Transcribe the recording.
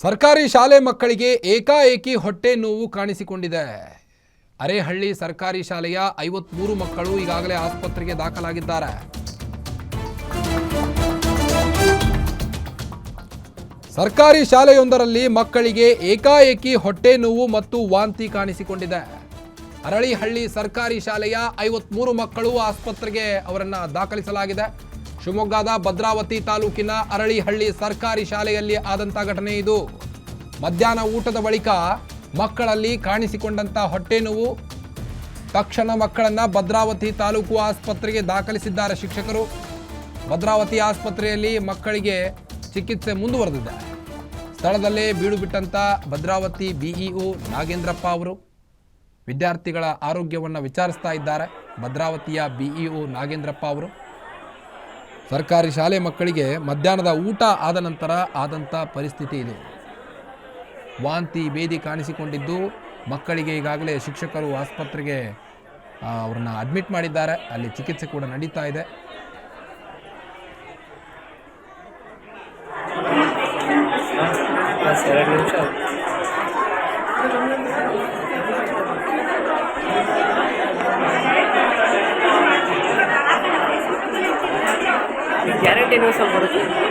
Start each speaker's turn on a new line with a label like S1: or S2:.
S1: ಸರ್ಕಾರಿ ಶಾಲೆ ಮಕ್ಕಳಿಗೆ ಏಕಾಏಕಿ ಹೊಟ್ಟೆ ನೋವು ಕಾಣಿಸಿಕೊಂಡಿದೆ. ಅರೇಹಳ್ಳಿ ಸರ್ಕಾರಿ ಶಾಲೆಯ 53 ಮಕ್ಕಳು ಈಗಾಗಲೇ ಆಸ್ಪತ್ರೆಗೆ ದಾಖಲಾಗಿದ್ದಾರೆ. ಸರ್ಕಾರಿ ಶಾಲೆಯೊಂದರಲ್ಲಿ ಮಕ್ಕಳಿಗೆ ಏಕಾಏಕಿ ಹೊಟ್ಟೆ ನೋವು ಮತ್ತು ವಾಂತಿ ಕಾಣಿಸಿಕೊಂಡಿದೆ. ಅರಳಿಹಳ್ಳಿ ಸರ್ಕಾರಿ ಶಾಲೆಯ 53 ಮಕ್ಕಳು ಆಸ್ಪತ್ರೆಗೆ ಅವರನ್ನು ದಾಖಲಿಸಲಾಗಿದೆ. ಶಿವಮೊಗ್ಗದ ಭದ್ರಾವತಿ ತಾಲೂಕಿನ ಅರಳಿಹಳ್ಳಿ ಸರ್ಕಾರಿ ಶಾಲೆಯಲ್ಲಿ ಆದಂಥ ಘಟನೆ ಇದು. ಮಧ್ಯಾಹ್ನ ಊಟದ ಬಳಿಕ ಮಕ್ಕಳಲ್ಲಿ ಕಾಣಿಸಿಕೊಂಡಂಥ ಹೊಟ್ಟೆ ನೋವು. ತಕ್ಷಣ ಮಕ್ಕಳನ್ನು ಭದ್ರಾವತಿ ತಾಲೂಕು ಆಸ್ಪತ್ರೆಗೆ ದಾಖಲಿಸಿದ್ದಾರೆ ಶಿಕ್ಷಕರು. ಭದ್ರಾವತಿ ಆಸ್ಪತ್ರೆಯಲ್ಲಿ ಮಕ್ಕಳಿಗೆ ಚಿಕಿತ್ಸೆ ಮುಂದುವರೆದಿದೆ. ಸ್ಥಳದಲ್ಲೇ ಬೀಡು ಬಿಟ್ಟಂಥ ಭದ್ರಾವತಿ ಬಿಇಒ ನಾಗೇಂದ್ರಪ್ಪ ಅವರು ವಿದ್ಯಾರ್ಥಿಗಳ ಆರೋಗ್ಯವನ್ನು ವಿಚಾರಿಸ್ತಾ ಇದ್ದಾರೆ. ಭದ್ರಾವತಿಯ ಬಿಇಒ ನಾಗೇಂದ್ರಪ್ಪ ಅವರು ಸರ್ಕಾರಿ ಶಾಲೆ ಮಕ್ಕಳಿಗೆ ಮಧ್ಯಾಹ್ನದ ಊಟ ಆದ ನಂತರ ಆದಂಥ ಪರಿಸ್ಥಿತಿ ಇದು. ವಾಂತಿ ಭೇದಿ ಕಾಣಿಸಿಕೊಂಡಿದ್ದು ಮಕ್ಕಳಿಗೆ ಈಗಾಗಲೇ ಶಿಕ್ಷಕರು ಆಸ್ಪತ್ರೆಗೆ ಅವ್ರನ್ನ ಅಡ್ಮಿಟ್ ಮಾಡಿದ್ದಾರೆ. ಅಲ್ಲಿ ಚಿಕಿತ್ಸೆ ಕೂಡ ನಡೀತಾ ಇದೆ.
S2: ಗ್ಯಾರಂಟಿ ನ್ಯೂಸ್ ಅಲ್ಲಿ ಬರುತ್ತೆ.